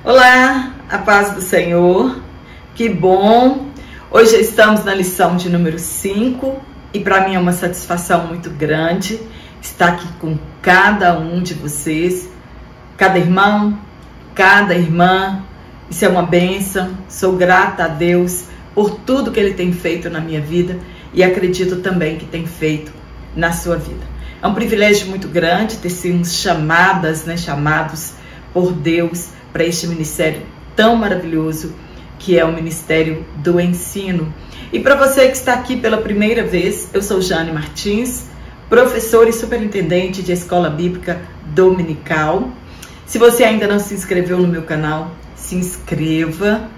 Olá, a paz do Senhor, que bom! Hoje estamos na lição de número 5 e para mim é uma satisfação muito grande estar aqui com cada um de vocês, cada irmão, cada irmã. Isso é uma bênção, sou grata a Deus por tudo que Ele tem feito na minha vida e acredito também que tem feito na sua vida. É um privilégio muito grande ter sido chamados por Deus para este ministério tão maravilhoso que é o Ministério do Ensino. E para você que está aqui pela primeira vez, eu sou Jane Martins, professora e superintendente de Escola Bíblica Dominical. Se você ainda não se inscreveu no meu canal, se inscreva,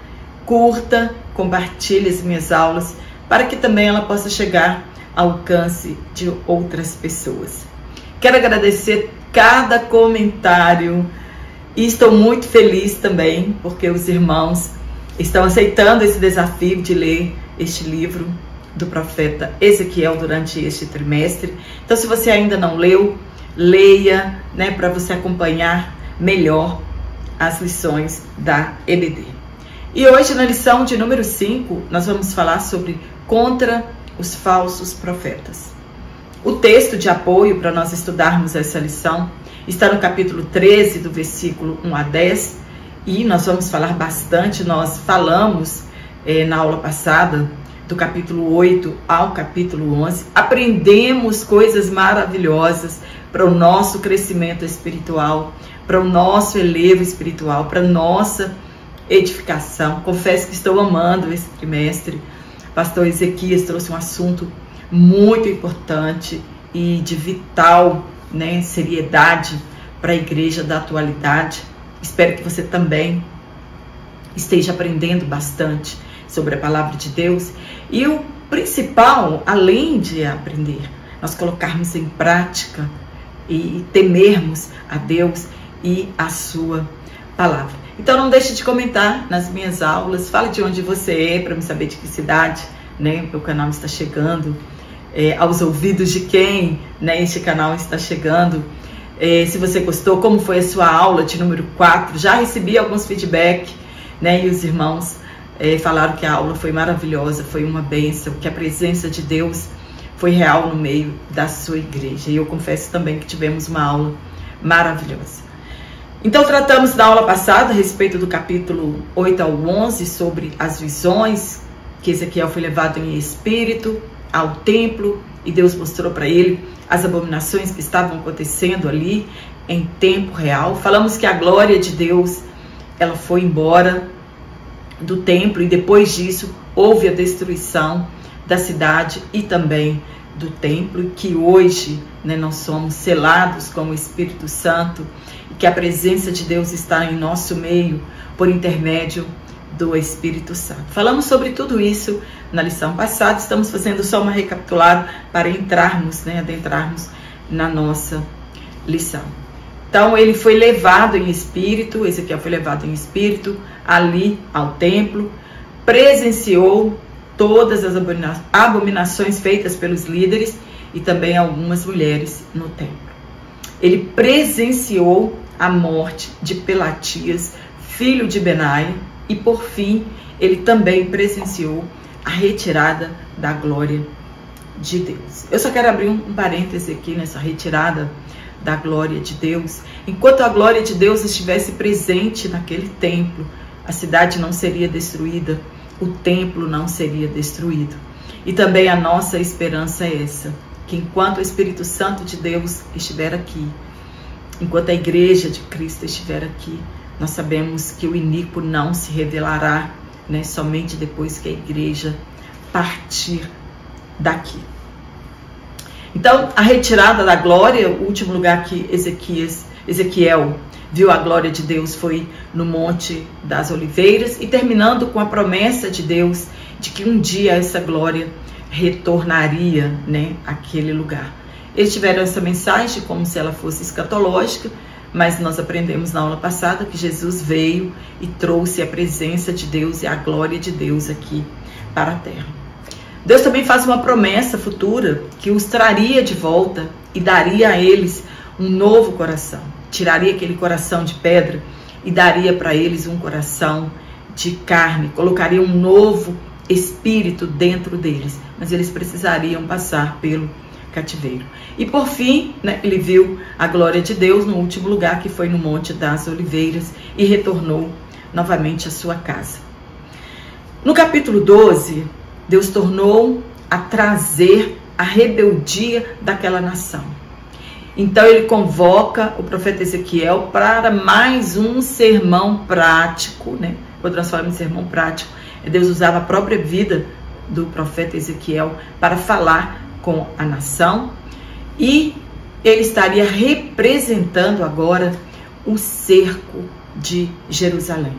curta, compartilhe as minhas aulas para que também ela possa chegar ao alcance de outras pessoas. Quero agradecer cada comentário e estou muito feliz também porque os irmãos estão aceitando esse desafio de ler este livro do profeta Ezequiel durante este trimestre. Então, se você ainda não leu, leia, para você acompanhar melhor as lições da EBD. E hoje, na lição de número 5, nós vamos falar sobre contra os falsos profetas. O texto de apoio para nós estudarmos essa lição está no capítulo 13, do versículo 1 a 10, e nós vamos falar bastante. Nós falamos na aula passada do capítulo 8 ao capítulo 11, aprendemos coisas maravilhosas para o nosso crescimento espiritual, para o nosso elevo espiritual, para a nossa edificação. Confesso que estou amando esse trimestre. Pastor Ezequias trouxe um assunto muito importante e de vital seriedade para a igreja da atualidade. Espero que você também esteja aprendendo bastante sobre a palavra de Deus. E o principal, além de aprender, nós colocarmos em prática e temermos a Deus e a sua palavra. Então não deixe de comentar nas minhas aulas, fale de onde você é para me saber de que cidade o canal está chegando, aos ouvidos de quem este canal está chegando. Se você gostou, como foi a sua aula de número 4, já recebi alguns feedback, e os irmãos falaram que a aula foi maravilhosa, foi uma bênção, que a presença de Deus foi real no meio da sua igreja. E eu confesso também que tivemos uma aula maravilhosa. Então, tratamos na aula passada a respeito do capítulo 8 ao 11 sobre as visões, que Ezequiel foi levado em espírito ao templo e Deus mostrou para ele as abominações que estavam acontecendo ali em tempo real. Falamos que a glória de Deus ela foi embora do templo e depois disso houve a destruição da cidade e também do templo, e que hoje nós somos selados com o Espírito Santo e que a presença de Deus está em nosso meio por intermédio do Espírito Santo. Falamos sobre tudo isso na lição passada, estamos fazendo só uma recapitulada para adentrarmos na nossa lição. Então ele foi levado em espírito, Ezequiel foi levado em espírito ali ao templo, presenciou todas as abominações feitas pelos líderes e também algumas mulheres no templo. Ele presenciou a morte de Pelatias, filho de Benaia, e por fim ele também presenciou a retirada da glória de Deus. Eu só quero abrir um parêntese aqui nessa retirada da glória de Deus. Enquanto a glória de Deus estivesse presente naquele templo, a cidade não seria destruída, o templo não seria destruído. E também a nossa esperança é essa, que enquanto o Espírito Santo de Deus estiver aqui, enquanto a igreja de Cristo estiver aqui, nós sabemos que o iníquo não se revelará, somente depois que a igreja partir daqui. Então, a retirada da glória, o último lugar que Ezequiel viu a glória de Deus foi no Monte das Oliveiras, e terminando com a promessa de Deus de que um dia essa glória retornaria àquele lugar. Eles tiveram essa mensagem como se ela fosse escatológica, mas nós aprendemos na aula passada que Jesus veio e trouxe a presença de Deus e a glória de Deus aqui para a terra. Deus também faz uma promessa futura que os traria de volta e daria a eles um novo coração. Tiraria aquele coração de pedra e daria para eles um coração de carne, colocaria um novo espírito dentro deles, mas eles precisariam passar pelo cativeiro. E por fim, né, ele viu a glória de Deus no último lugar, que foi no Monte das Oliveiras, e retornou novamente à sua casa. No capítulo 12, Deus tornou a trazer a rebeldia daquela nação. Então ele convoca o profeta Ezequiel para mais um sermão prático, né? Vou transformar em sermão prático. Deus usava a própria vida do profeta Ezequiel para falar com a nação, e ele estaria representando agora o cerco de Jerusalém,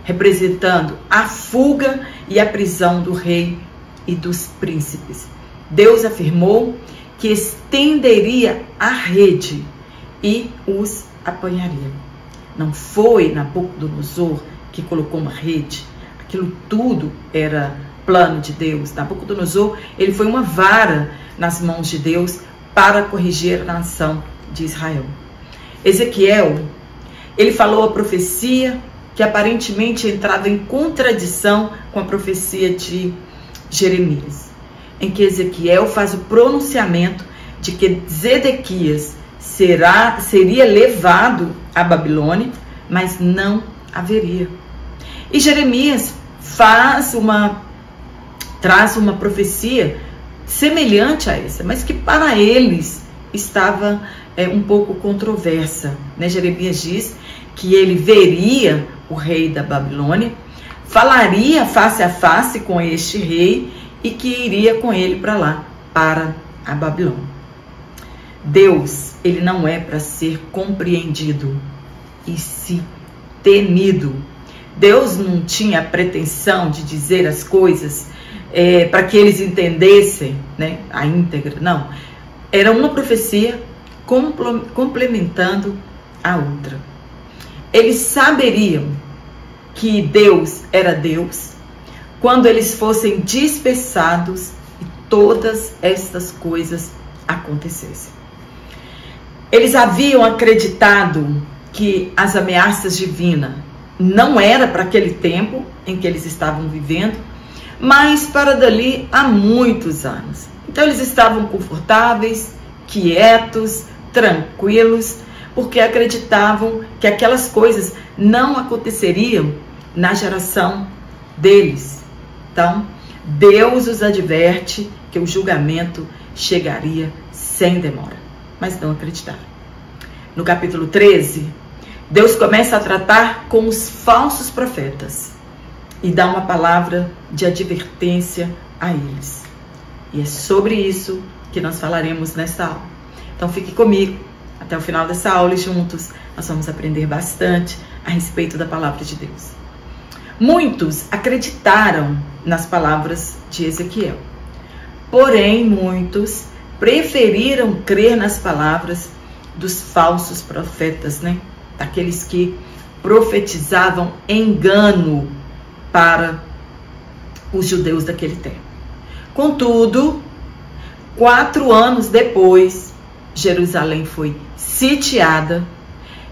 representando a fuga e a prisão do rei e dos príncipes. Deus afirmou que estenderia a rede e os apanharia. Não foi Nabucodonosor que colocou uma rede, aquilo tudo era plano de Deus. Nabucodonosor, ele foi uma vara nas mãos de Deus para corrigir a nação de Israel. Ezequiel, ele falou a profecia que aparentemente entrava em contradição com a profecia de Jeremias, em que Ezequiel faz o pronunciamento de que Zedequias seria levado à Babilônia, mas não haveria. E Jeremias traz uma profecia semelhante a essa, mas que para eles estava um pouco controversa, né? Jeremias diz que ele veria o rei da Babilônia, falaria face a face com este rei e que iria com ele para lá, para a Babilônia. Deus, ele não é para ser compreendido e se temido. Deus não tinha a pretensão de dizer as coisas para que eles entendessem, né, a íntegra. Não, era uma profecia complementando a outra. Eles saberiam que Deus era Deus quando eles fossem dispersados e todas estas coisas acontecessem. Eles haviam acreditado que as ameaças divinas não era para aquele tempo em que eles estavam vivendo, mas para dali a muitos anos. Então eles estavam confortáveis, quietos, tranquilos, porque acreditavam que aquelas coisas não aconteceriam na geração deles. Então, Deus os adverte que o julgamento chegaria sem demora, mas não acreditaram. No capítulo 13, Deus começa a tratar com os falsos profetas e dá uma palavra de advertência a eles. E é sobre isso que nós falaremos nesta aula. Então fique comigo até o final dessa aula e juntos nós vamos aprender bastante a respeito da palavra de Deus. Muitos acreditaram nas palavras de Ezequiel, porém muitos preferiram crer nas palavras dos falsos profetas, né? Daqueles que profetizavam engano para os judeus daquele tempo. Contudo, 4 anos depois, Jerusalém foi sitiada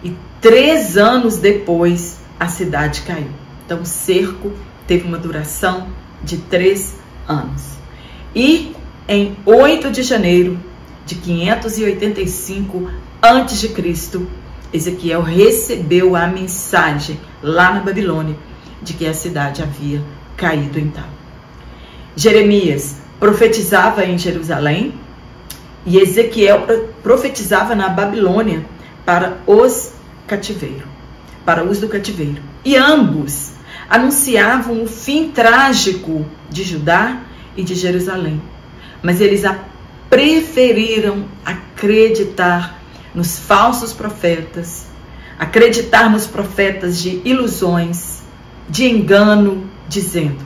e 3 anos depois a cidade caiu. Então o cerco teve uma duração de 3 anos. E em 8 de janeiro de 585 a.C., Ezequiel recebeu a mensagem lá na Babilônia de que a cidade havia caído então. Jeremias profetizava em Jerusalém e Ezequiel profetizava na Babilônia para os do cativeiro. E ambos anunciavam o fim trágico de Judá e de Jerusalém. Mas eles preferiram acreditar nos falsos profetas, acreditar nos profetas de ilusões, de engano, dizendo,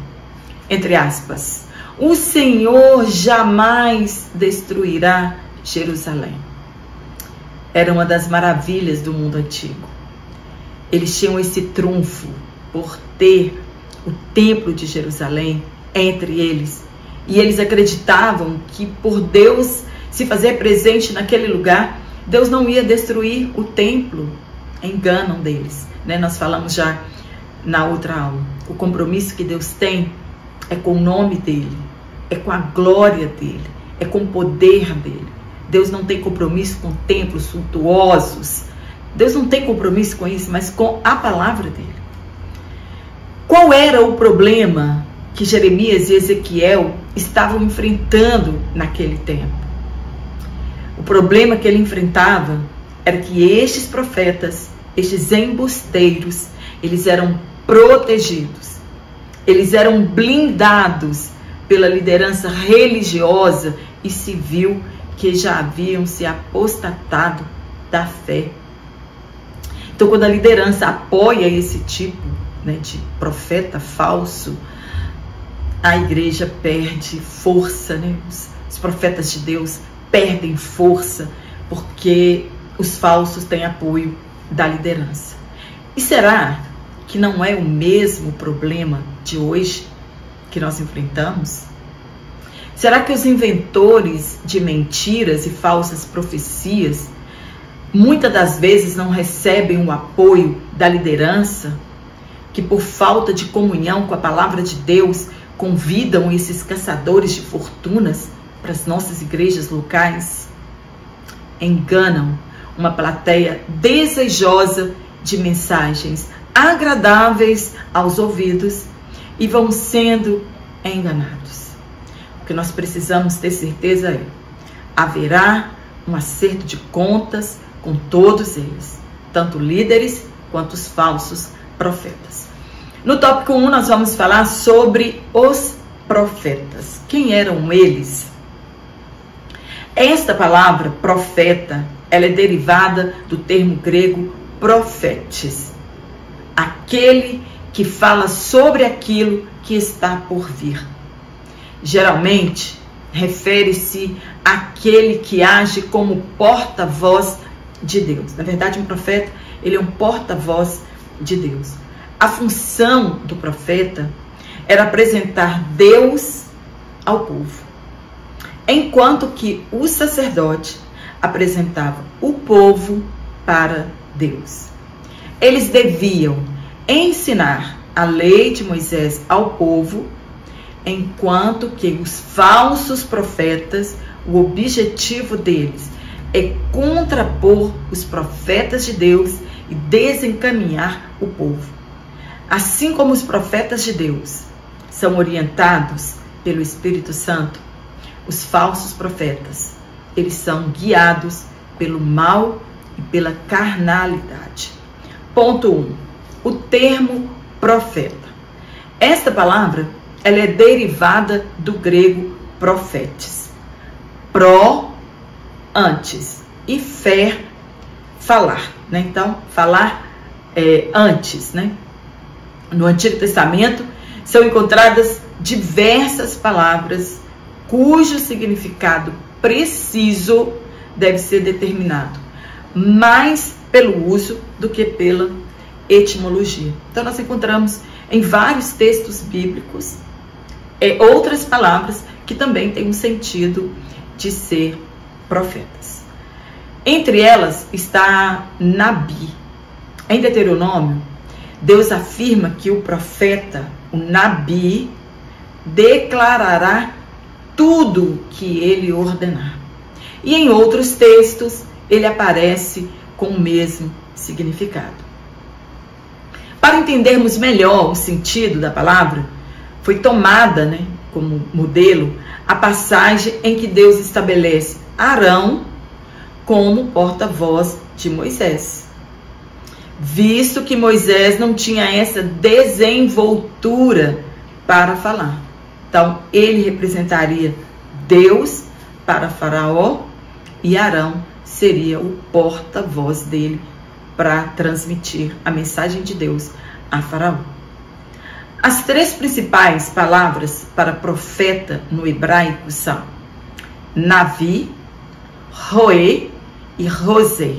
entre aspas, o Senhor jamais destruirá Jerusalém. Era uma das maravilhas do mundo antigo. Eles tinham esse trunfo por ter o templo de Jerusalém entre eles. E eles acreditavam que por Deus se fazer presente naquele lugar, Deus não ia destruir o templo. enganam deles, né? Nós falamos já na outra aula. O compromisso que Deus tem é com o nome dele, é com a glória dele, é com o poder dele. Deus não tem compromisso com templos suntuosos. Deus não tem compromisso com isso, mas com a palavra dele. Qual era o problema que Jeremias e Ezequiel estavam enfrentando naquele tempo? O problema que ele enfrentava era que estes profetas, estes embusteiros, eles eram protegidos, eles eram blindados pela liderança religiosa e civil que já haviam se apostatado da fé. Então, quando a liderança apoia esse tipo, né, de profeta falso, a igreja perde força, né? Os profetas de Deus perdem força porque os falsos têm apoio da liderança. E será que não é o mesmo problema de hoje que nós enfrentamos? Será que os inventores de mentiras e falsas profecias muitas das vezes não recebem o apoio da liderança, que por falta de comunhão com a palavra de Deus convidam esses caçadores de fortunas para as nossas igrejas locais? Enganam uma plateia desejosa de mensagens agradáveis aos ouvidos e vão sendo enganados. O que nós precisamos ter certeza é: haverá um acerto de contas com todos eles, tanto líderes quanto os falsos profetas. No tópico 1 nós vamos falar sobre os profetas. Quem eram eles? Esta palavra profeta, ela é derivada do termo grego profetes, aquele que fala sobre aquilo que está por vir. Geralmente refere-se àquele que age como porta-voz de Deus. Na verdade, um profeta, ele é um porta-voz de Deus. A função do profeta era apresentar Deus ao povo, enquanto que o sacerdote apresentava o povo para Deus. Eles deviam ensinar a lei de Moisés ao povo, enquanto que os falsos profetas, o objetivo deles é contrapor os profetas de Deus e desencaminhar o povo. Assim como os profetas de Deus são orientados pelo Espírito Santo, os falsos profetas, eles são guiados pelo mal e pela carnalidade. Ponto 1. O termo profeta. Esta palavra, ela é derivada do grego profetes. Pro, antes, e fer, falar, né? Então, falar antes, né? No Antigo Testamento são encontradas diversas palavras cujo significado preciso deve ser determinado mais pelo uso do que pela etimologia. Então nós encontramos em vários textos bíblicos outras palavras que também têm um sentido de ser profetas. Entre elas está Nabi. Em Deuteronômio, Deus afirma que o profeta, o Nabi, declarará tudo que ele ordenar. E em outros textos, ele aparece com o mesmo significado. Para entendermos melhor o sentido da palavra, foi tomada, né, como modelo a passagem em que Deus estabelece Arão como porta-voz de Moisés, visto que Moisés não tinha essa desenvoltura para falar. Então, ele representaria Deus para Faraó e Arão seria o porta-voz dele para transmitir a mensagem de Deus a Faraó. As três principais palavras para profeta no hebraico são Navi, Roé e Rosé.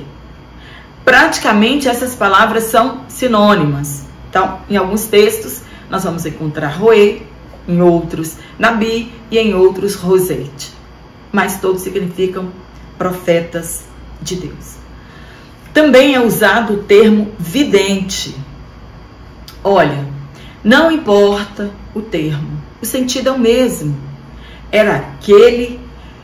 Praticamente essas palavras são sinônimas. Então, em alguns textos nós vamos encontrar Roé, em outros Nabi e em outros Rosete. Mas todos significam profetas de Deus. Também é usado o termo vidente. Olha, não importa o termo, o sentido é o mesmo. Era aquele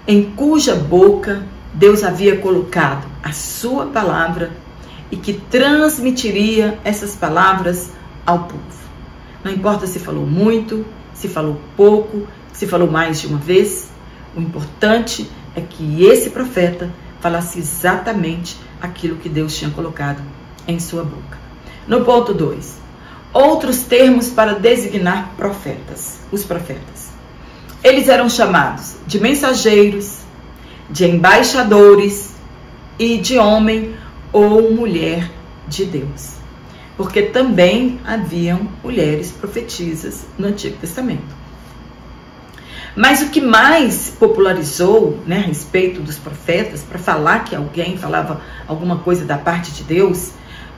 em cuja boca Deus havia colocado a sua palavra e que transmitiria essas palavras ao povo. Não importa se falou muito, se falou pouco, se falou mais de uma vez, o importante é que esse profeta falasse exatamente aquilo que Deus tinha colocado em sua boca. No ponto 2, outros termos para designar profetas, os profetas. Eles eram chamados de mensageiros, de embaixadores e de homem ou mulher de Deus. Porque também haviam mulheres profetisas no Antigo Testamento. Mas o que mais popularizou, a respeito dos profetas, para falar que alguém falava alguma coisa da parte de Deus,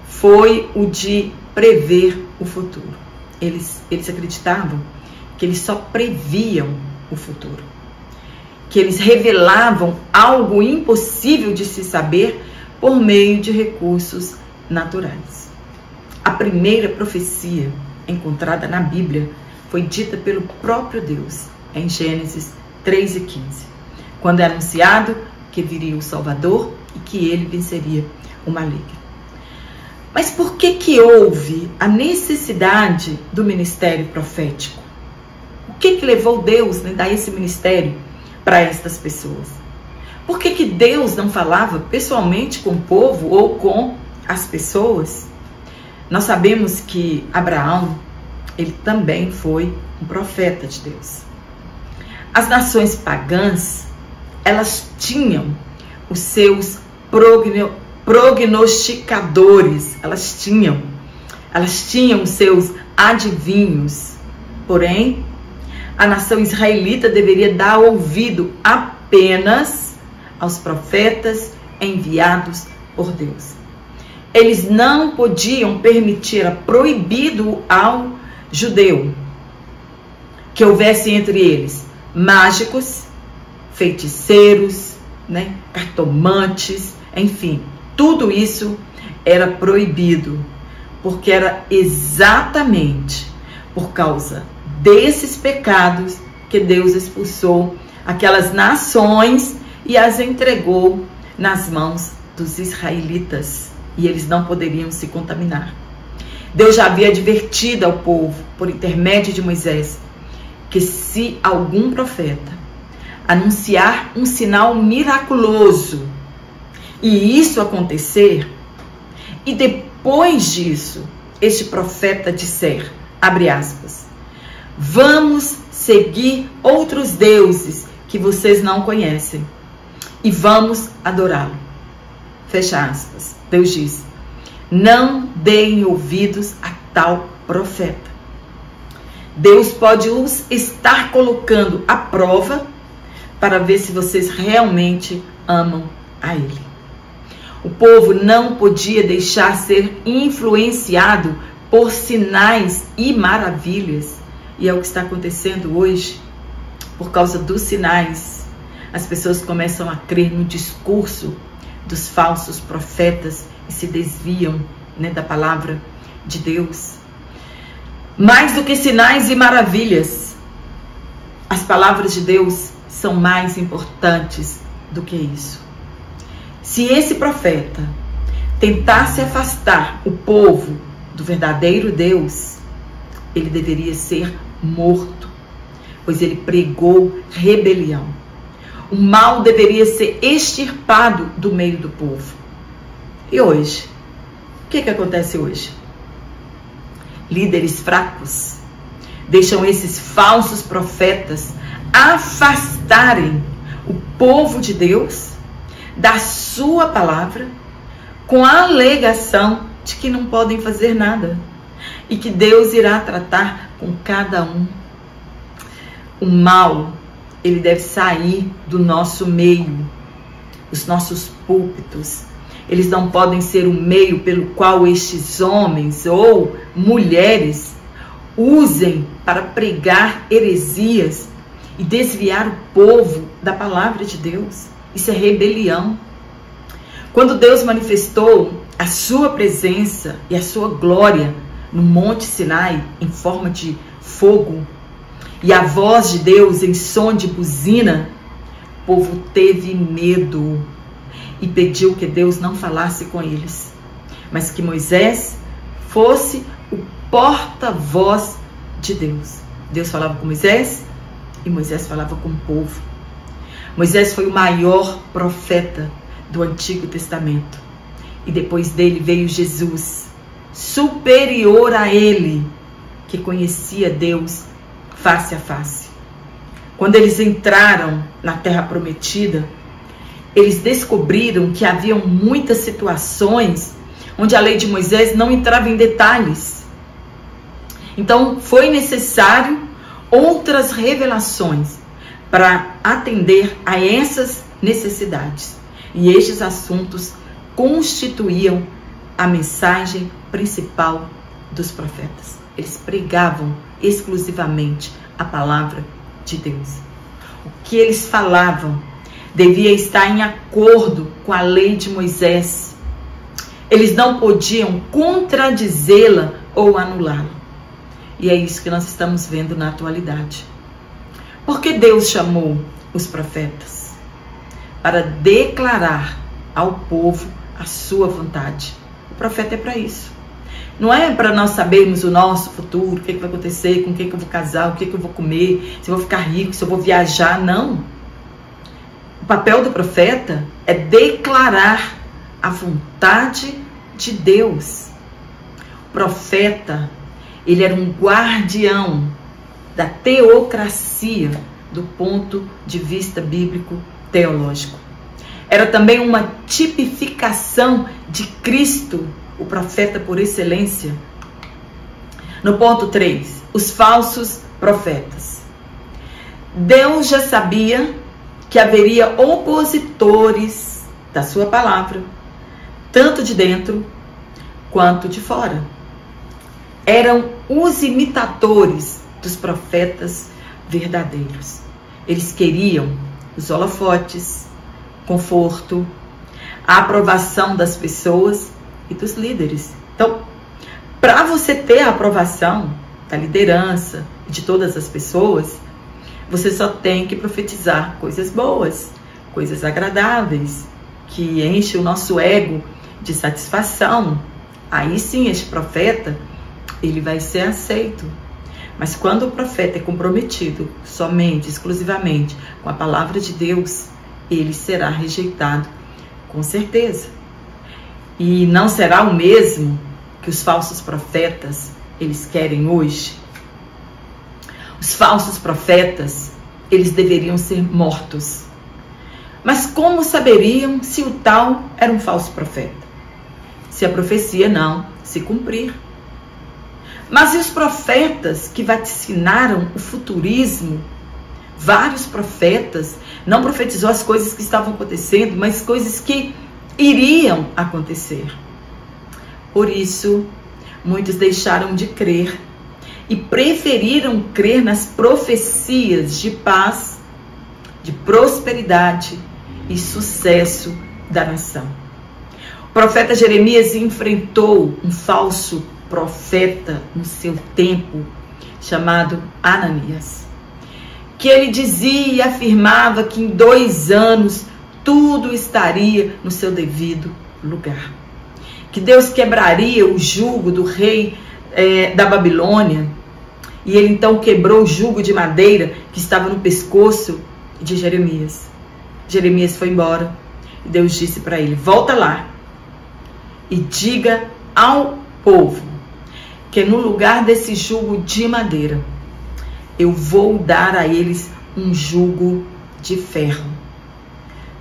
foi o de prever o futuro. Eles acreditavam que eles só previam o futuro, que eles revelavam algo impossível de se saber por meio de recursos naturais. A primeira profecia encontrada na Bíblia foi dita pelo próprio Deus, em Gênesis 3:15, quando é anunciado que viria o Salvador e que ele venceria o maligno. Mas por que houve a necessidade do ministério profético? O que levou Deus a dar esse ministério para estas pessoas? Por que Deus não falava pessoalmente com o povo ou com as pessoas? Nós sabemos que Abraão, ele também foi um profeta de Deus. As nações pagãs, elas tinham os seus prognosticadores, elas tinham os seus adivinhos. Porém, a nação israelita deveria dar ouvido apenas aos profetas enviados por Deus. Eles não podiam permitir, era proibido ao judeu que houvesse entre eles mágicos, feiticeiros, cartomantes, enfim, tudo isso era proibido, porque era exatamente por causa desses pecados que Deus expulsou aquelas nações e as entregou nas mãos dos israelitas, e eles não poderiam se contaminar. Deus já havia advertido ao povo, por intermédio de Moisés, que se algum profeta anunciar um sinal miraculoso e isso acontecer, e depois disso este profeta disser, abre aspas, vamos seguir outros deuses que vocês não conhecem e vamos adorá-lo, fecha aspas. Deus diz, não deem ouvidos a tal profeta. Deus pode os estar colocando à prova para ver se vocês realmente amam a Ele. O povo não podia deixar ser influenciado por sinais e maravilhas. E é o que está acontecendo hoje. Por causa dos sinais, as pessoas começam a crer no discurso dos falsos profetas e se desviam da palavra de Deus. Mais do que sinais e maravilhas, as palavras de Deus são mais importantes do que isso. Se esse profeta tentasse afastar o povo do verdadeiro Deus, ele deveria ser morto, pois ele pregou rebelião. O mal deveria ser extirpado do meio do povo. E hoje? O que acontece hoje? Líderes fracos deixam esses falsos profetas afastarem o povo de Deus da sua palavra com a alegação de que não podem fazer nada e que Deus irá tratar com cada um. O mal, ele deve sair do nosso meio, os nossos púlpitos. Eles não podem ser o meio pelo qual estes homens ou mulheres usem para pregar heresias e desviar o povo da palavra de Deus. Isso é rebelião. Quando Deus manifestou a sua presença e a sua glória no Monte Sinai em forma de fogo e a voz de Deus em som de buzina, o povo teve medo e pediu que Deus não falasse com eles, mas que Moisés fosse o porta-voz de Deus. Deus falava com Moisés e Moisés falava com o povo. Moisés foi o maior profeta do Antigo Testamento. E depois dele veio Jesus, superior a ele, que conhecia Deus face a face. Quando eles entraram na Terra Prometida, eles descobriram que haviam muitas situações onde a lei de Moisés não entrava em detalhes. Então foi necessário outras revelações para atender a essas necessidades. E estes assuntos constituíam a mensagem principal dos profetas. Eles pregavam exclusivamente a palavra de Deus. O que eles falavam devia estar em acordo com a lei de Moisés. Eles não podiam contradizê-la ou anulá-la. E é isso que nós estamos vendo na atualidade. Por que Deus chamou os profetas? Para declarar ao povo a sua vontade. O profeta é para isso. Não é para nós sabermos o nosso futuro, o que vai acontecer, com quem que eu vou casar, o que eu vou comer, se eu vou ficar rico, se eu vou viajar, não. O papel do profeta é declarar a vontade de Deus. O profeta, ele era um guardião da teocracia do ponto de vista bíblico teológico. Era também uma tipificação de Cristo, o profeta por excelência. No ponto 3, os falsos profetas. Deus já sabia que haveria opositores da sua palavra, tanto de dentro quanto de fora. Eram os imitadores dos profetas verdadeiros. Eles queriam os holofotes, conforto, a aprovação das pessoas e dos líderes. Então, para você ter a aprovação da liderança e de todas as pessoas, você só tem que profetizar coisas boas, coisas agradáveis, que enchem o nosso ego de satisfação. Aí sim, este profeta, ele vai ser aceito. Mas quando o profeta é comprometido somente, exclusivamente com a palavra de Deus, ele será rejeitado, com certeza. E não será o mesmo que os falsos profetas, eles querem hoje. Os falsos profetas, eles deveriam ser mortos. Mas como saberiam se o tal era um falso profeta? Se a profecia não se cumprir. Mas e os profetas que vaticinaram o futurismo? Vários profetas não profetizou as coisas que estavam acontecendo, mas coisas que iriam acontecer. Por isso, muitos deixaram de crer e preferiram crer nas profecias de paz, de prosperidade e sucesso da nação. O profeta Jeremias enfrentou um falso profeta no seu tempo, chamado Ananias, que ele dizia e afirmava que em 2 anos tudo estaria no seu devido lugar. Que Deus quebraria o jugo do rei da Babilônia, e ele então quebrou o jugo de madeira que estava no pescoço de Jeremias. Jeremias foi embora e Deus disse para ele: volta lá e diga ao povo que no lugar desse jugo de madeira, eu vou dar a eles um jugo de ferro.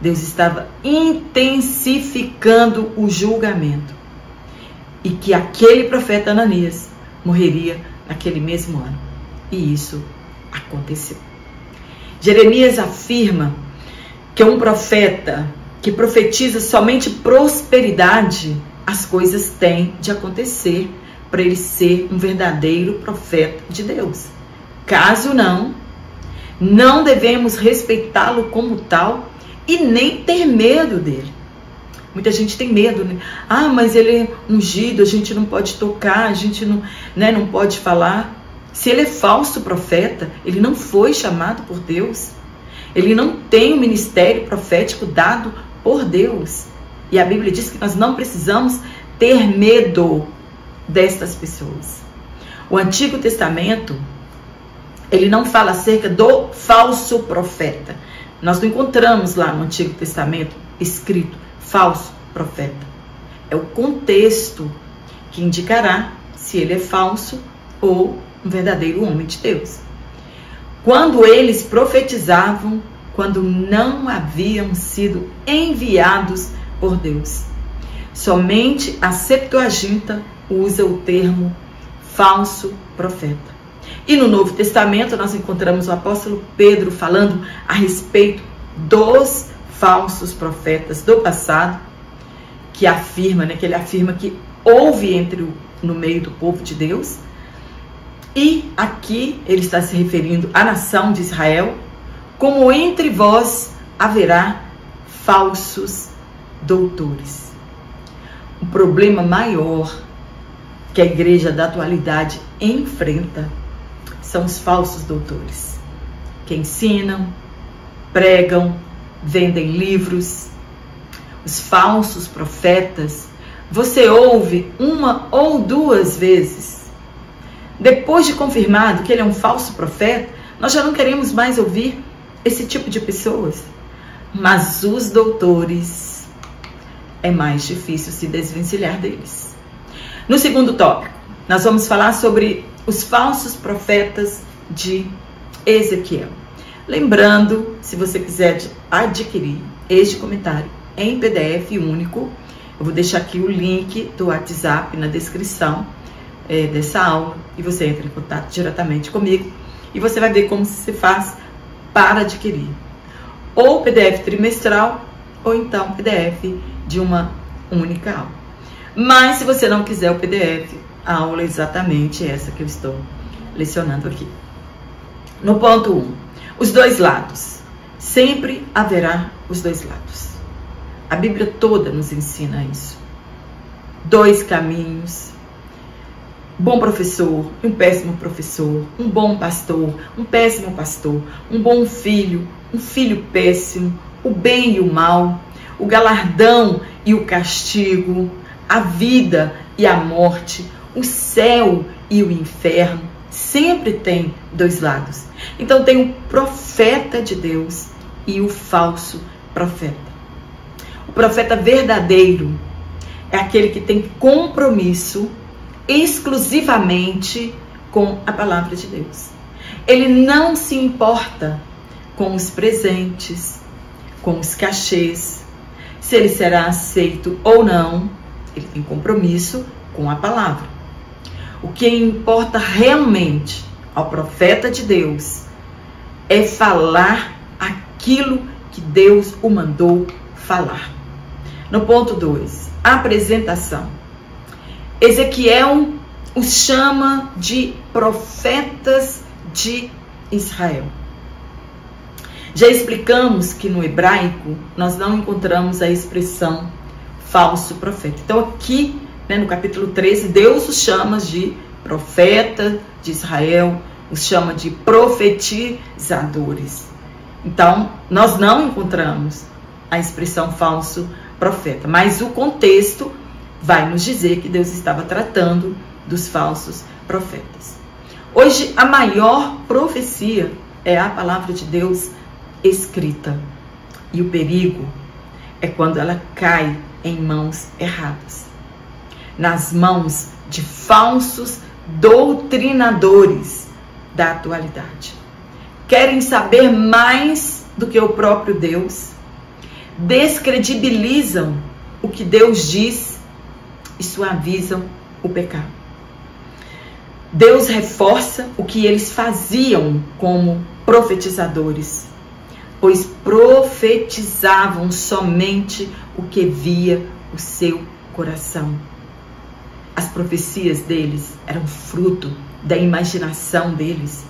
Deus estava intensificando o julgamento. E que aquele profeta Ananias morreria naquele mesmo ano. E isso aconteceu. Jeremias afirma que um profeta que profetiza somente prosperidade, as coisas têm de acontecer para ele ser um verdadeiro profeta de Deus. Caso não, não devemos respeitá-lo como tal e nem ter medo dele. Muita gente tem medo, né? Ah, mas ele é ungido, a gente não pode tocar, a gente não, né, não pode falar. Se ele é falso profeta, ele não foi chamado por Deus. Ele não tem o ministério profético dado por Deus. E a Bíblia diz que nós não precisamos ter medo destas pessoas. O Antigo Testamento, ele não fala acerca do falso profeta. Nós não encontramos lá no Antigo Testamento escrito falso profeta. É o contexto que indicará se ele é falso ou um verdadeiro homem de Deus. Quando eles profetizavam, quando não haviam sido enviados por Deus. Somente a Septuaginta usa o termo falso profeta. E no Novo Testamento nós encontramos o apóstolo Pedro falando a respeito dos falsos profetas do passado, que afirma, né, que ele afirma que houve no meio do povo de Deus. E aqui ele está se referindo à nação de Israel, como entre vós haverá falsos doutores. O problema maior que a igreja da atualidade enfrenta são os falsos doutores, que ensinam, pregam, vendem livros. Os falsos profetas, você ouve uma ou duas vezes. Depois de confirmado que ele é um falso profeta, nós já não queremos mais ouvir esse tipo de pessoas. Mas os doutores, é mais difícil se desvencilhar deles. No segundo tópico, nós vamos falar sobre os falsos profetas de Ezequiel. Lembrando, se você quiser adquirir este comentário em PDF único, eu vou deixar aqui o link do WhatsApp na descrição dessa aula, e você entra em contato diretamente comigo e você vai ver como se faz para adquirir ou PDF trimestral ou então PDF de uma única aula. Mas se você não quiser o PDF, a aula é exatamente essa que eu estou lecionando aqui. No ponto 1, os dois lados. Sempre haverá os dois lados. A Bíblia toda nos ensina isso. Dois caminhos. Bom professor, um péssimo professor, um bom pastor, um péssimo pastor, um bom filho, um filho péssimo, o bem e o mal, o galardão e o castigo, a vida e a morte, o céu e o inferno. Sempre tem dois lados. Então tem o profeta de Deus e o falso profeta. O profeta verdadeiro é aquele que tem compromisso exclusivamente com a palavra de Deus. Ele não se importa com os presentes, com os cachês, se ele será aceito ou não. Ele tem compromisso com a palavra. O que importa realmente ao profeta de Deus é falar aquilo que Deus o mandou falar. No ponto 2, apresentação. Ezequiel os chama de profetas de Israel. Já explicamos que no hebraico nós não encontramos a expressão falso profeta. Então aqui, no capítulo 13, Deus os chama de profeta de Israel, os chama de profetizadores. Então, nós não encontramos a expressão falso profeta, mas o contexto vai nos dizer que Deus estava tratando dos falsos profetas. Hoje, a maior profecia é a palavra de Deus escrita. E o perigo é quando ela cai em mãos erradas, nas mãos de falsos doutrinadores da atualidade. Querem saber mais do que o próprio Deus, descredibilizam o que Deus diz e suavizam o pecado. Deus reforça o que eles faziam como profetizadores, pois profetizavam somente o que via o seu coração. As profecias deles eram fruto da imaginação deles.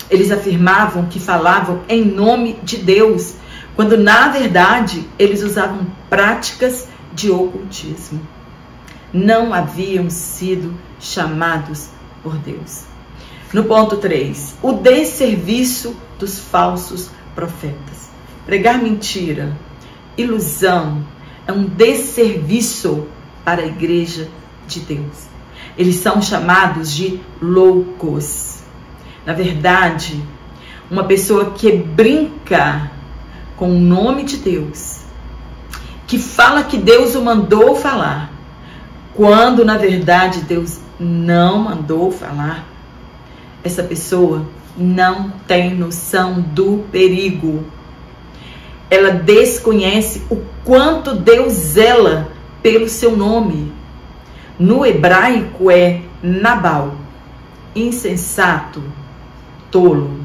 Eles afirmavam que falavam em nome de Deus, quando na verdade eles usavam práticas de ocultismo. Não haviam sido chamados por Deus. No ponto 3, o desserviço dos falsos profetas. Pregar mentira, ilusão, é um desserviço para a igreja de Deus. Eles são chamados de loucos. Na verdade, uma pessoa que brinca com o nome de Deus, que fala que Deus o mandou falar, quando na verdade Deus não mandou falar, essa pessoa não tem noção do perigo. Ela desconhece o quanto Deus zela pelo seu nome. No hebraico é Nabal, insensato, tolo.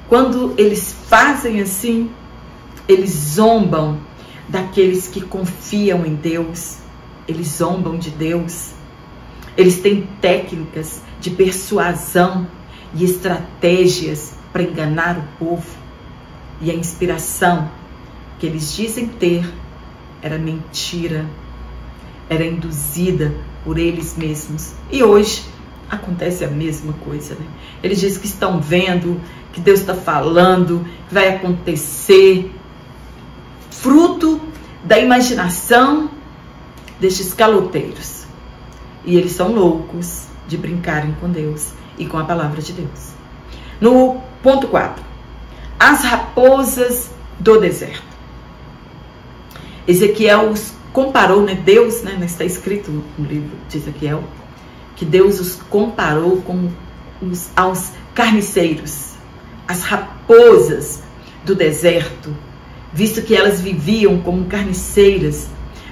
Quando eles fazem assim, eles zombam daqueles que confiam em Deus, eles zombam de Deus. Eles têm técnicas de persuasão e estratégias para enganar o povo. E a inspiração que eles dizem ter era mentira, era induzida por eles mesmos. E hoje acontece a mesma coisa, né? Eles dizem que estão vendo, que Deus está falando, que vai acontecer, fruto da imaginação destes caloteiros. E eles são loucos de brincarem com Deus e com a palavra de Deus. No ponto 4, as raposas do deserto. Ezequiel os comparou, né? Deus, né? Está escrito no livro de Ezequiel, que Deus os comparou como aos carniceiros, as raposas do deserto, visto que elas viviam como carniceiras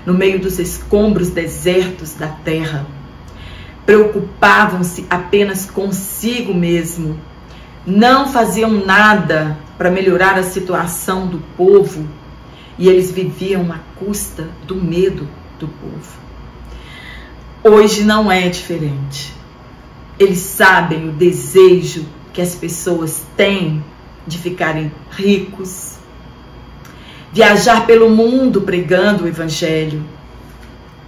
no meio dos escombros desertos da terra. Preocupavam-se apenas consigo mesmo, não faziam nada para melhorar a situação do povo, e eles viviam à custa do medo do povo. Hoje não é diferente. Eles sabem o desejo que as pessoas têm de ficarem ricos, viajar pelo mundo pregando o evangelho,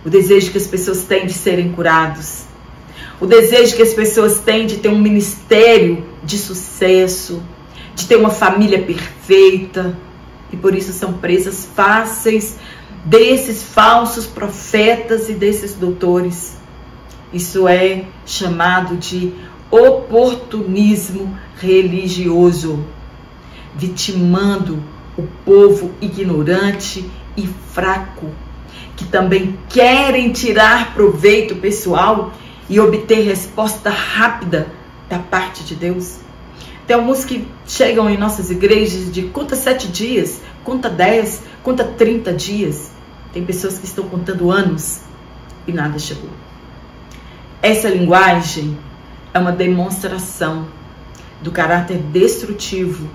o desejo que as pessoas têm de serem curados, o desejo que as pessoas têm de ter um ministério de sucesso, de ter uma família perfeita, e por isso são presas fáceis desses falsos profetas e desses doutores. Isso é chamado de oportunismo religioso, vitimando o povo ignorante e fraco, que também querem tirar proveito pessoal e obter resposta rápida da parte de Deus. Tem alguns que chegam em nossas igrejas de conta 7 dias, conta 10, conta 30 dias. Tem pessoas que estão contando anos e nada chegou. Essa linguagem é uma demonstração do caráter destrutivo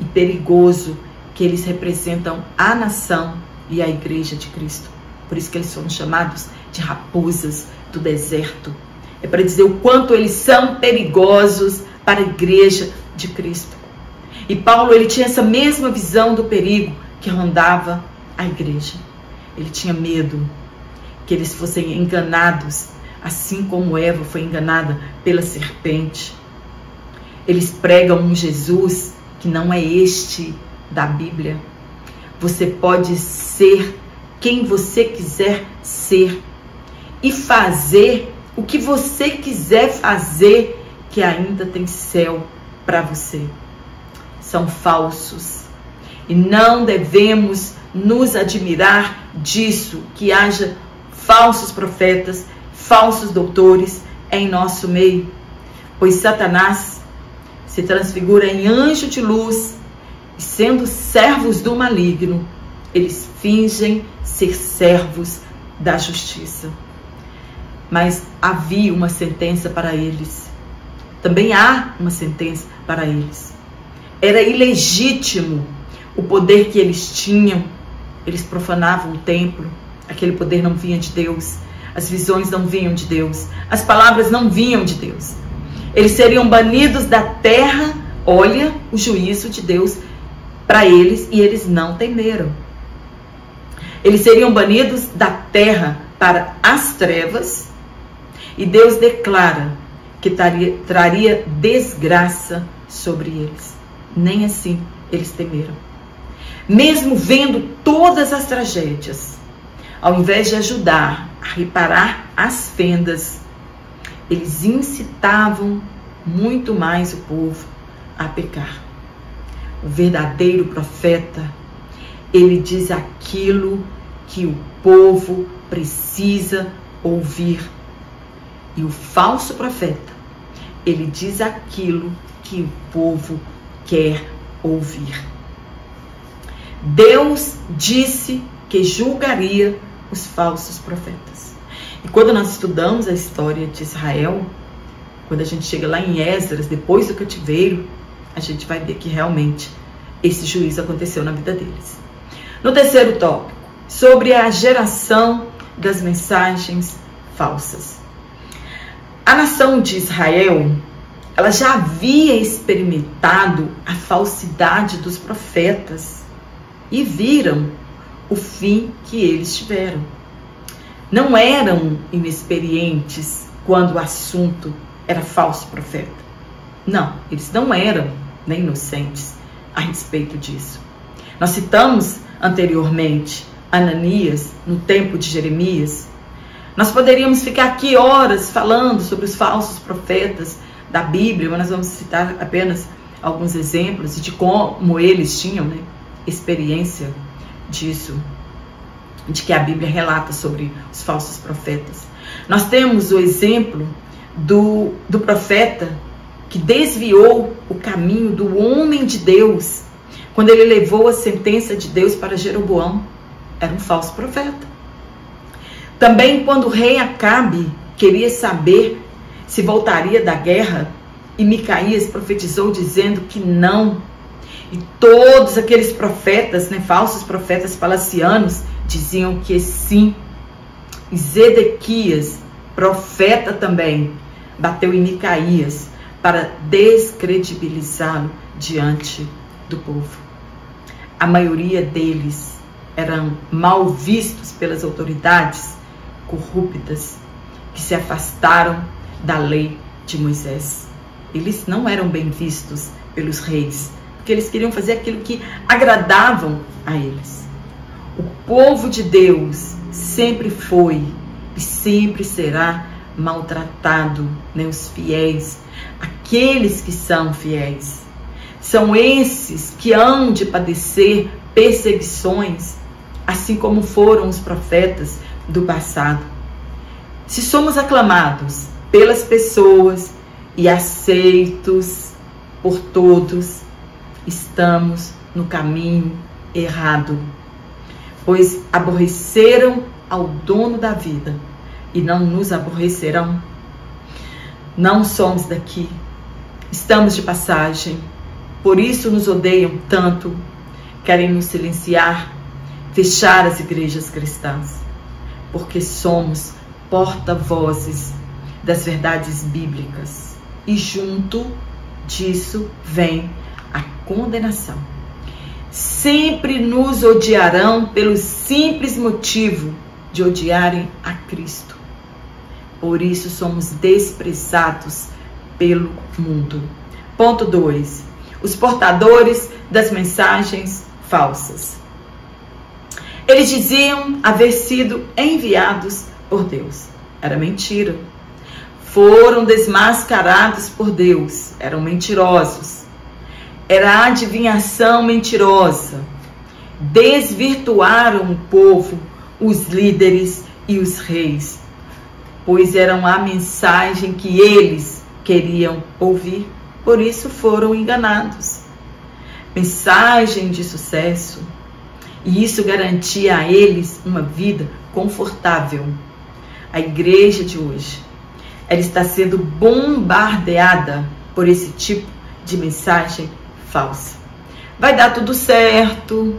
e perigoso que eles representam a nação e a igreja de Cristo. Por isso que eles foram chamados de raposas do deserto. É para dizer o quanto eles são perigosos para a igreja de Cristo. E Paulo, ele tinha essa mesma visão do perigo que rondava a igreja. Ele tinha medo que eles fossem enganados, assim como Eva foi enganada pela serpente. Eles pregam um Jesus que não é este da Bíblia. Você pode ser quem você quiser ser e fazer o que você quiser fazer, que ainda tem céu para você. São falsos e não devemos nos admirar disso, que haja falsos profetas, falsos doutores em nosso meio, pois Satanás se transfigura em anjo de luz e, sendo servos do maligno, eles fingem ser servos da justiça. Mas havia uma sentença para eles. Também há uma sentença para eles. Era ilegítimo o poder que eles tinham. Eles profanavam o templo. Aquele poder não vinha de Deus. As visões não vinham de Deus. As palavras não vinham de Deus. Eles seriam banidos da terra. Olha o juízo de Deus para eles, e eles não temeram. Eles seriam banidos da terra para as trevas, e Deus declara que traria desgraça sobre eles. Nem assim eles temeram. Mesmo vendo todas as tragédias, ao invés de ajudar a reparar as fendas, eles incitavam muito mais o povo a pecar. O verdadeiro profeta, ele diz aquilo que o povo precisa ouvir. E o falso profeta, ele diz aquilo que o povo quer ouvir. Deus disse que julgaria os falsos profetas. E quando nós estudamos a história de Israel, quando a gente chega lá em Esdras, depois do cativeiro, a gente vai ver que realmente esse juízo aconteceu na vida deles. No terceiro tópico, sobre a geração das mensagens falsas. A nação de Israel, ela já havia experimentado a falsidade dos profetas e viram o fim que eles tiveram. Não eram inexperientes quando o assunto era falso profeta. Não, eles não eram nem inocentes a respeito disso. Nós citamos anteriormente Ananias no tempo de Jeremias. Nós poderíamos ficar aqui horas falando sobre os falsos profetas da Bíblia, mas nós vamos citar apenas alguns exemplos de como eles tinham, experiência disso, de que a Bíblia relata sobre os falsos profetas. Nós temos o exemplo do profeta que desviou o caminho do homem de Deus, quando ele levou a sentença de Deus para Jeroboão. Era um falso profeta. Também quando o rei Acabe queria saber se voltaria da guerra, e Micaías profetizou dizendo que não. E todos aqueles profetas, falsos profetas palacianos, diziam que sim. E Zedequias, profeta também, bateu em Micaías para descredibilizá-lo diante do povo. A maioria deles eram mal vistos pelas autoridades corruptas que se afastaram da lei de Moisés. Eles não eram bem vistos pelos reis, porque eles queriam fazer aquilo que agradavam a eles. O povo de Deus sempre foi e sempre será maltratado, os fiéis, aqueles que são fiéis. São esses que hão de padecer perseguições, assim como foram os profetas do passado. Se somos aclamados pelas pessoas e aceitos por todos, estamos no caminho errado, pois aborreceram ao dono da vida e não nos aborrecerão. Não somos daqui, estamos de passagem, por isso nos odeiam tanto, querem nos silenciar, fechar as igrejas cristãs, porque somos porta-vozes das verdades bíblicas, e junto disso vem a condenação. Sempre nos odiarão pelo simples motivo de odiarem a Cristo. Por isso somos desprezados pelo mundo. Ponto 2. Os portadores das mensagens falsas. Eles diziam haver sido enviados por Deus. Era mentira. Foram desmascarados por Deus. Eram mentirosos. Era adivinhação mentirosa. Desvirtuaram o povo, os líderes e os reis, pois eram a mensagem que eles queriam ouvir. Por isso foram enganados. Mensagem de sucesso. E isso garantia a eles uma vida confortável. A igreja de hoje, ela está sendo bombardeada por esse tipo de mensagem falsa. Vai dar tudo certo.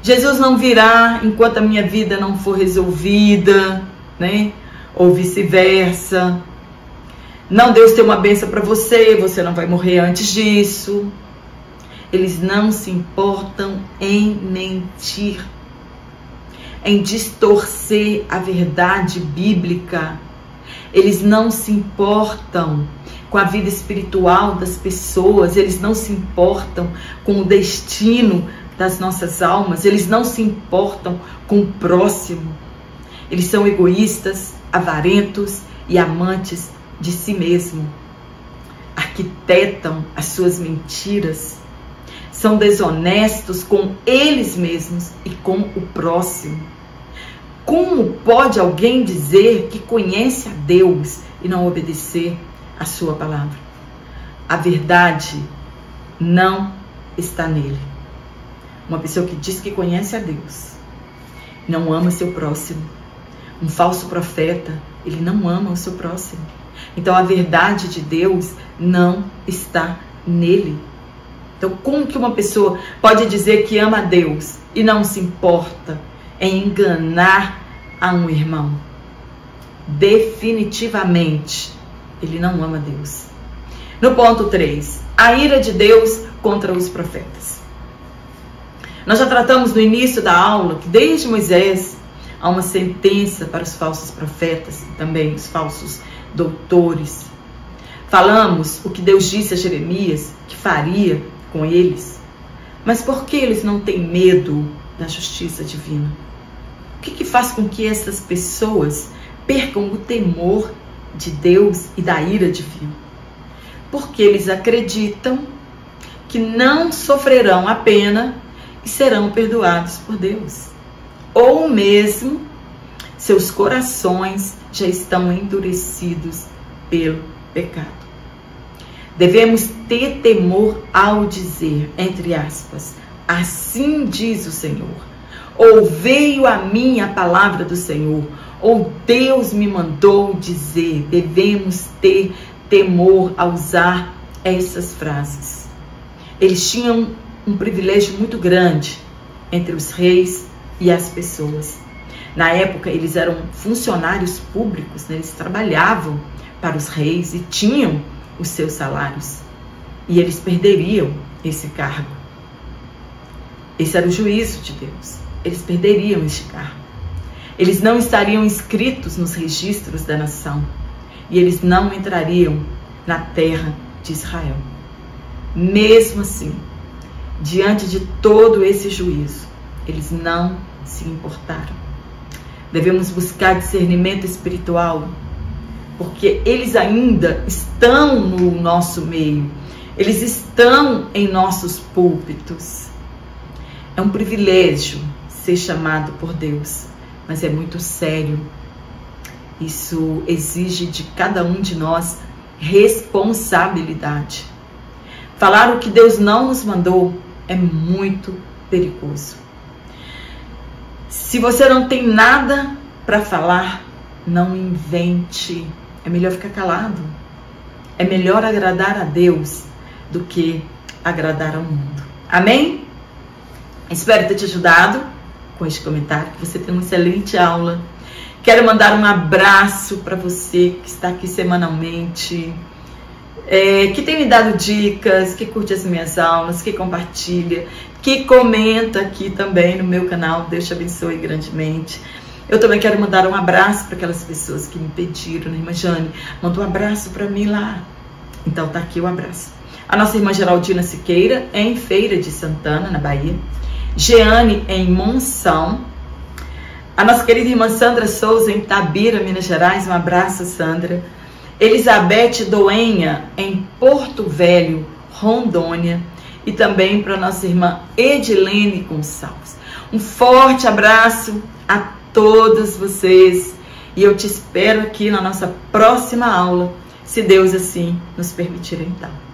Jesus não virá enquanto a minha vida não for resolvida, ou vice-versa. Não, Deus tem uma bênção para você, você não vai morrer antes disso. Eles não se importam em mentir. em distorcer a verdade bíblica. Eles não se importam com a vida espiritual das pessoas, eles não se importam com o destino das nossas almas, eles não se importam com o próximo. Eles são egoístas, avarentos e amantes de si mesmo. Arquitetam as suas mentiras, são desonestos com eles mesmos e com o próximo. Como pode alguém dizer que conhece a Deus e não obedecer a sua palavra? A verdade não está nele. Uma pessoa que diz que conhece a Deus, não ama seu próximo. Um falso profeta, ele não ama o seu próximo. Então a verdade de Deus não está nele. Então como que uma pessoa pode dizer que ama a Deus e não se importa em enganar a um irmão? Definitivamente ele não ama Deus. No ponto 3, a ira de Deus contra os profetas. Nós já tratamos no início da aula que desde Moisés há uma sentença para os falsos profetas e também os falsos doutores. Falamos o que Deus disse a Jeremias que faria com eles. Mas por que eles não têm medo da justiça divina? O que faz com que essas pessoas percam o temor de Deus e da ira divina? Porque eles acreditam que não sofrerão a pena e serão perdoados por Deus. Ou mesmo seus corações já estão endurecidos pelo pecado. Devemos ter temor ao dizer, entre aspas, assim diz o Senhor, ou veio a mim a palavra do Senhor, ou Deus me mandou dizer. Devemos ter temor a usar essas frases. Eles tinham um privilégio muito grande entre os reis e as pessoas. Na época, eles eram funcionários públicos, né? Eles trabalhavam para os reis e tinham os seus salários. E eles perderiam esse cargo. Esse era o juízo de Deus. Eles perderiam este cargo. Eles não estariam inscritos nos registros da nação. E eles não entrariam na terra de Israel. Mesmo assim, diante de todo esse juízo, eles não se importaram. Devemos buscar discernimento espiritual, porque eles ainda estão no nosso meio, eles estão em nossos púlpitos. É um privilégio ser chamado por Deus, mas é muito sério. Isso exige de cada um de nós responsabilidade. Falar o que Deus não nos mandou é muito perigoso. Se você não tem nada para falar, não invente. É melhor ficar calado. É melhor agradar a Deus do que agradar ao mundo. Amém? Espero ter te ajudado com este comentário. Que você tenha uma excelente aula. Quero mandar um abraço para você que está aqui semanalmente, que tem me dado dicas, que curte as minhas aulas, que compartilha, que comenta aqui também no meu canal. Deus te abençoe grandemente. Eu também quero mandar um abraço para aquelas pessoas que me pediram, né? Irmã Jane, manda um abraço para mim lá. Então tá aqui o abraço. A nossa irmã Geraldina Siqueira, em Feira de Santana, na Bahia. Jeane, em Monção. A nossa querida irmã Sandra Souza, em Tabira, Minas Gerais. Um abraço, Sandra. Elizabeth Doenha, em Porto Velho, Rondônia. E também para a nossa irmã Edilene Gonçalves. Um forte abraço a todos vocês. E eu te espero aqui na nossa próxima aula, se Deus assim nos permitir então.